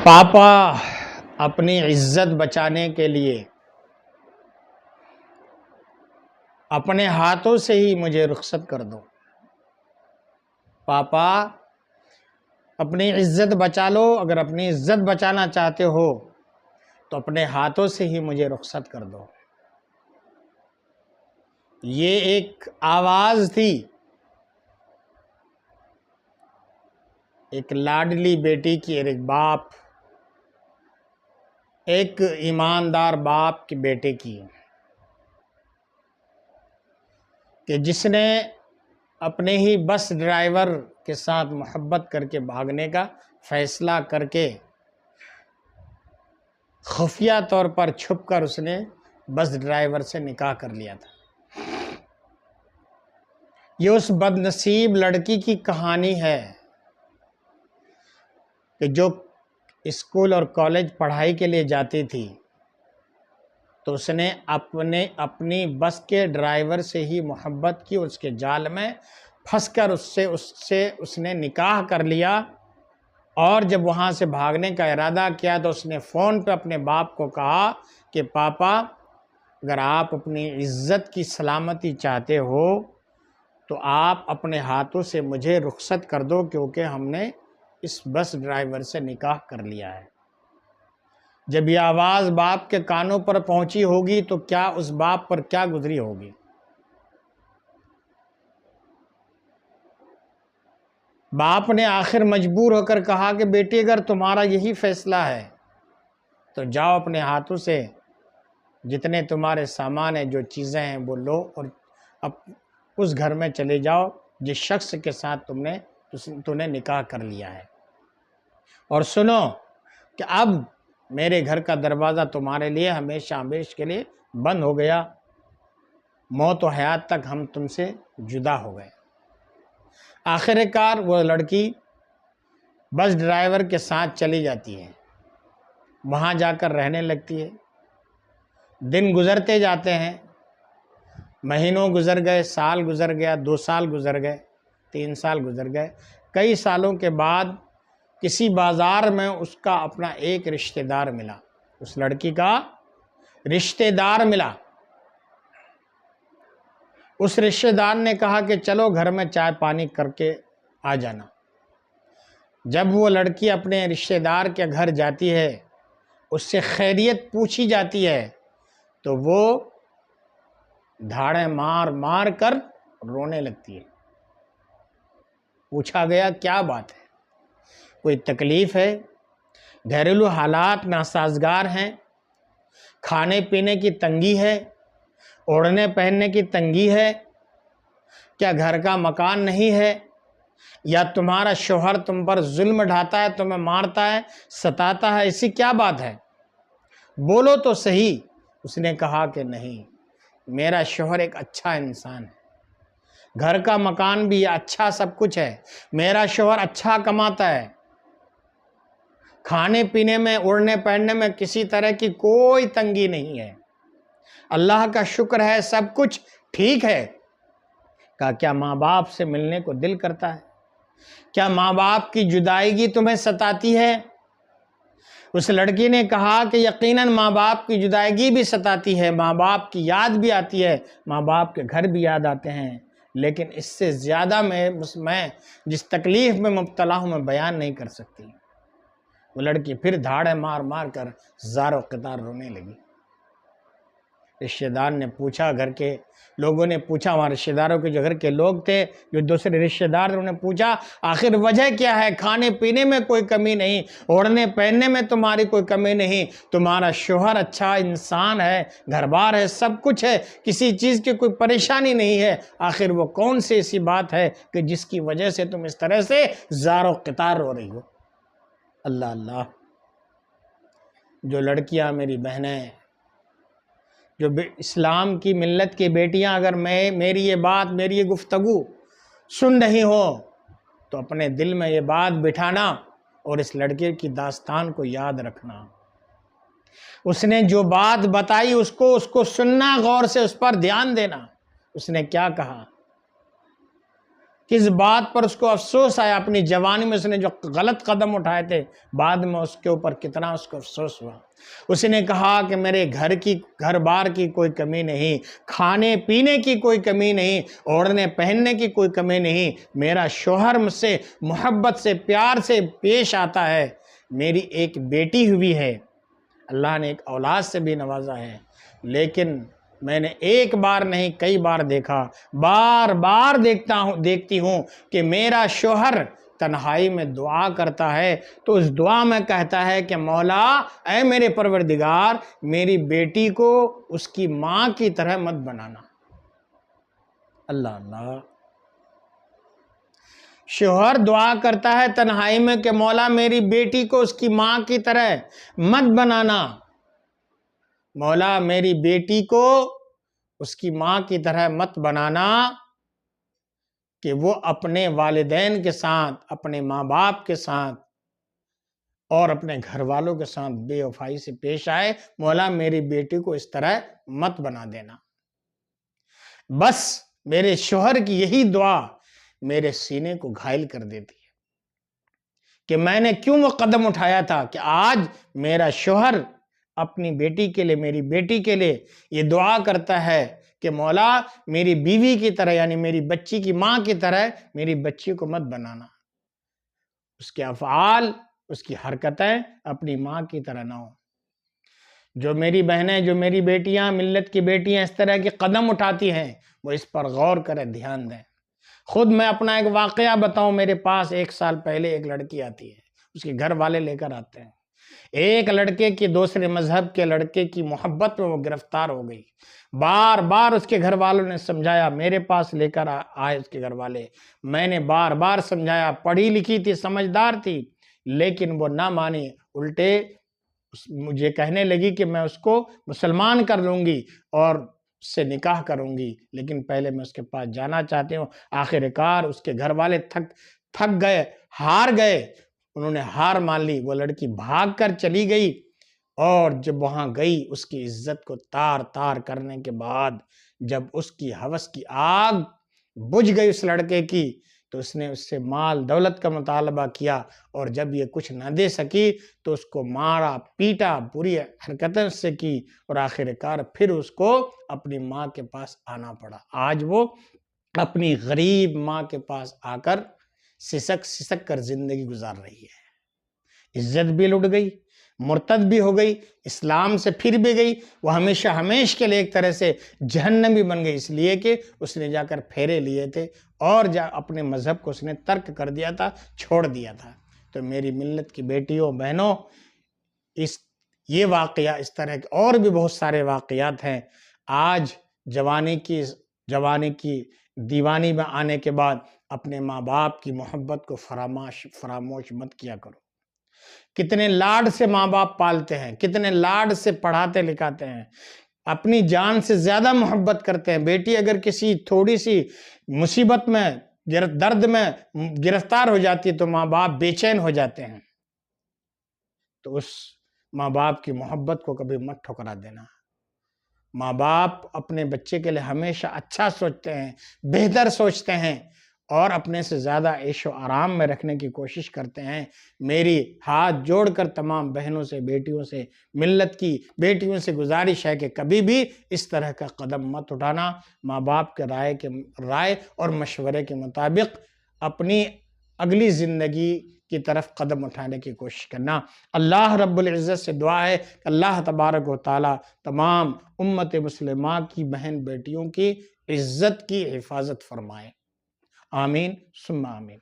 پاپا اپنی عزت بچانے کے لیے اپنے ہاتھوں سے ہی مجھے رخصت کر دو۔ پاپا اپنی عزت بچا لو، اگر اپنی عزت بچانا چاہتے ہو تو اپنے ہاتھوں سے ہی مجھے رخصت کر دو۔ یہ ایک آواز تھی ایک لاڈلی بیٹی کی، ایک باپ، ایک ایماندار باپ کے بیٹے کی، کہ جس نے اپنے ہی بس ڈرائیور کے ساتھ محبت کر کے بھاگنے کا فیصلہ کر کے خفیہ طور پر چھپ کر اس نے بس ڈرائیور سے نکاح کر لیا تھا۔ یہ اس بد نصیب لڑکی کی کہانی ہے کہ جو اسکول اور کالج پڑھائی کے لیے جاتی تھی تو اس نے اپنی بس کے ڈرائیور سے ہی محبت کی، اس کے جال میں پھنس کر اس نے نکاح کر لیا، اور جب وہاں سے بھاگنے کا ارادہ کیا تو اس نے فون پہ اپنے باپ کو کہا کہ پاپا اگر آپ اپنی عزت کی سلامتی چاہتے ہو تو آپ اپنے ہاتھوں سے مجھے رخصت کر دو، کیونکہ ہم نے اس بس ڈرائیور سے نکاح کر لیا ہے۔ جب یہ آواز باپ کے کانوں پر پہنچی ہوگی تو کیا اس باپ پر کیا گزری ہوگی؟ باپ نے آخر مجبور ہو کر کہا کہ بیٹی اگر تمہارا یہی فیصلہ ہے تو جاؤ اپنے ہاتھوں سے جتنے تمہارے سامان ہیں، جو چیزیں ہیں وہ لو، اور اب اس گھر میں چلے جاؤ جس شخص کے ساتھ تم نے نکاح کر لیا ہے، اور سنو کہ اب میرے گھر کا دروازہ تمہارے لیے ہمیشہ ہمیشہ کے لیے بند ہو گیا، موت و حیات تک ہم تم سے جدا ہو گئے۔ آخر کار وہ لڑکی بس ڈرائیور کے ساتھ چلی جاتی ہے، وہاں جا کر رہنے لگتی ہے۔ دن گزرتے جاتے ہیں، مہینوں گزر گئے، سال گزر گیا، 2 سال گزر گئے، 3 سال گزر گئے۔ کئی سالوں کے بعد کسی بازار میں اس کا اپنا ایک رشتہ دار ملا، اس لڑکی کا رشتہ دار ملا۔ اس رشتہ دار نے کہا کہ چلو گھر میں چائے پانی کر کے آ جانا۔ جب وہ لڑکی اپنے رشتہ دار کے گھر جاتی ہے، اس سے خیریت پوچھی جاتی ہے تو وہ دھاڑیں مار مار کر رونے لگتی ہے۔ پوچھا گیا کیا بات ہے، کوئی تکلیف ہے، گھریلو حالات ناسازگار ہیں، کھانے پینے کی تنگی ہے، اوڑھنے پہننے کی تنگی ہے، کیا گھر کا مکان نہیں ہے، یا تمہارا شوہر تم پر ظلم ڈھاتا ہے، تمہیں مارتا ہے، ستاتا ہے، ایسی کیا بات ہے، بولو تو صحیح۔ اس نے کہا کہ نہیں، میرا شوہر ایک اچھا انسان ہے، گھر کا مکان بھی اچھا سب کچھ ہے، میرا شوہر اچھا کماتا ہے، کھانے پینے میں اوڑھنے پہننے میں کسی طرح کی کوئی تنگی نہیں ہے، اللہ کا شکر ہے، سب کچھ ٹھیک ہے۔ کہا کیا ماں باپ سے ملنے کو دل کرتا ہے؟ کیا ماں باپ کی جدائیگی تمہیں ستاتی ہے؟ اس لڑکی نے کہا کہ یقیناً ماں باپ کی جدائیگی بھی ستاتی ہے، ماں باپ کی یاد بھی آتی ہے، ماں باپ کے گھر بھی یاد آتے ہیں، لیکن اس سے زیادہ میں جس تکلیف میں مبتلا ہوں میں بیان نہیں کر سکتی۔ وہ لڑکی پھر دھاڑے مار مار کر زار و قطار رونے لگی۔ رشتہ دار نے پوچھا، گھر کے لوگوں نے پوچھا، وہاں رشتہ داروں کے جو گھر کے لوگ تھے، جو دوسرے رشتہ دار، انہوں نے پوچھا آخر وجہ کیا ہے؟ کھانے پینے میں کوئی کمی نہیں، اوڑھنے پہننے میں تمہاری کوئی کمی نہیں، تمہارا شوہر اچھا انسان ہے، گھر بار ہے، سب کچھ ہے، کسی چیز کی کوئی پریشانی نہیں ہے، آخر وہ کون سی ایسی بات ہے کہ جس کی وجہ سے تم اس طرح سے زار و قطار رو رہی ہو؟ اللہ اللہ، جو لڑکیاں میری بہنیں، جو اسلام کی ملت کی بیٹیاں، اگر میری یہ بات، میری یہ گفتگو سن رہی ہو تو اپنے دل میں یہ بات بٹھانا اور اس لڑکے کی داستان کو یاد رکھنا۔ اس نے جو بات بتائی اس کو سننا، غور سے اس پر دھیان دینا۔ اس نے کیا کہا کس بات پر اس کو افسوس آیا، اپنی جوانی میں اس نے جو غلط قدم اٹھائے تھے، بعد میں اس کے اوپر کتنا اس کو افسوس ہوا۔ اس نے کہا کہ میرے گھر بار کی کوئی کمی نہیں، کھانے پینے کی کوئی کمی نہیں، اوڑھنے پہننے کی کوئی کمی نہیں، میرا شوہر مجھ سے محبت سے پیار سے پیش آتا ہے، میری ایک بیٹی ہوئی ہے، اللہ نے ایک اولاد سے بھی نوازا ہے، لیکن میں نے ایک بار نہیں کئی بار دیکھا، بار بار دیکھتی ہوں کہ میرا شوہر تنہائی میں دعا کرتا ہے تو اس دعا میں کہتا ہے کہ مولا اے میرے پروردگار، میری بیٹی کو اس کی ماں کی طرح مت بنانا۔ اللہ اللہ، شوہر دعا کرتا ہے تنہائی میں کہ مولا میری بیٹی کو اس کی ماں کی طرح مت بنانا، مولا میری بیٹی کو اس کی ماں کی طرح مت بنانا، کہ وہ اپنے والدین کے ساتھ، اپنے ماں باپ کے ساتھ اور اپنے گھر والوں کے ساتھ بے وفائی سے پیش آئے، مولا میری بیٹی کو اس طرح مت بنا دینا۔ بس میرے شوہر کی یہی دعا میرے سینے کو گھائل کر دیتی ہے کہ میں نے کیوں وہ قدم اٹھایا تھا کہ آج میرا شوہر اپنی بیٹی کے لیے، میری بیٹی کے لیے یہ دعا کرتا ہے کہ مولا میری بیوی کی طرح، یعنی میری بچی کی ماں کی طرح میری بچی کو مت بنانا، اس کے افعال، اس کی حرکتیں اپنی ماں کی طرح نہ ہوں۔ جو میری بہنیں، جو میری بیٹیاں، ملت کی بیٹیاں اس طرح کے قدم اٹھاتی ہیں، وہ اس پر غور کریں، دھیان دیں۔ خود میں اپنا ایک واقعہ بتاؤں، میرے پاس 1 سال پہلے ایک لڑکی آتی ہے، اس کے گھر والے لے کر آتے ہیں، ایک لڑکے کی دوسرے مذہب کے لڑکے کی محبت میں وہ گرفتار ہو گئی، بار بار اس کے گھر والوں نے سمجھایا، میرے پاس لے کر آئے اس کے گھر والے، میں نے بار بار سمجھایا، پڑھی لکھی تھی، سمجھدار تھی، لیکن وہ نہ مانی، الٹے مجھے کہنے لگی کہ میں اس کو مسلمان کر لوں گی اور اس سے نکاح کروں گی، لیکن پہلے میں اس کے پاس جانا چاہتی ہوں۔ آخر کار اس کے گھر والے تھک گئے، ہار گئے، انہوں نے ہار مان لی، وہ لڑکی بھاگ کر چلی گئی، اور جب وہاں گئی اس کی عزت کو تار تار کرنے کے بعد جب اس کی ہوس کی آگ بجھ گئی اس لڑکے کی، تو اس نے اس سے مال دولت کا مطالبہ کیا، اور جب یہ کچھ نہ دے سکی تو اس کو مارا پیٹا، بری حرکتیں اس سے کی، اور آخر کار پھر اس کو اپنی ماں کے پاس آنا پڑا۔ آج وہ اپنی غریب ماں کے پاس آ کر سسک سسک کر زندگی گزار رہی ہے، عزت بھی لٹ گئی، مرتد بھی ہو گئی، اسلام سے پھر بھی گئی، وہ ہمیشہ ہمیش کے لیے ایک طرح سے جہنمی بن گئی، اس لیے کہ اس نے جا کر پھیرے لیے تھے اور اپنے مذہب کو اس نے ترک کر دیا تھا، چھوڑ دیا تھا۔ تو میری ملت کی بیٹیوں، بہنوں، یہ واقعہ، اس طرح کے اور بھی بہت سارے واقعات ہیں۔ آج جوانی کی دیوانی میں آنے کے بعد اپنے ماں باپ کی محبت کو فراموش مت کیا کرو۔ کتنے لاڈ سے ماں باپ پالتے ہیں، کتنے لاڈ سے پڑھاتے لکھاتے ہیں، اپنی جان سے زیادہ محبت کرتے ہیں۔ بیٹی اگر کسی تھوڑی سی مصیبت میں، درد میں گرفتار ہو جاتی ہے تو ماں باپ بے چین ہو جاتے ہیں، تو اس ماں باپ کی محبت کو کبھی مت ٹھکرا دینا۔ ماں باپ اپنے بچے کے لیے ہمیشہ اچھا سوچتے ہیں، بہتر سوچتے ہیں، اور اپنے سے زیادہ عیش و آرام میں رکھنے کی کوشش کرتے ہیں۔ میری ہاتھ جوڑ کر تمام بہنوں سے، بیٹیوں سے، ملت کی بیٹیوں سے گزارش ہے کہ کبھی بھی اس طرح کا قدم مت اٹھانا، ماں باپ کے رائے اور مشورے کے مطابق اپنی اگلی زندگی کی طرف قدم اٹھانے کی کوشش کرنا۔ اللہ رب العزت سے دعا ہے کہ اللہ تبارک و تعالی تمام امت مسلمہ کی بہن بیٹیوں کی عزت کی حفاظت فرمائے، آمین ثم آمین۔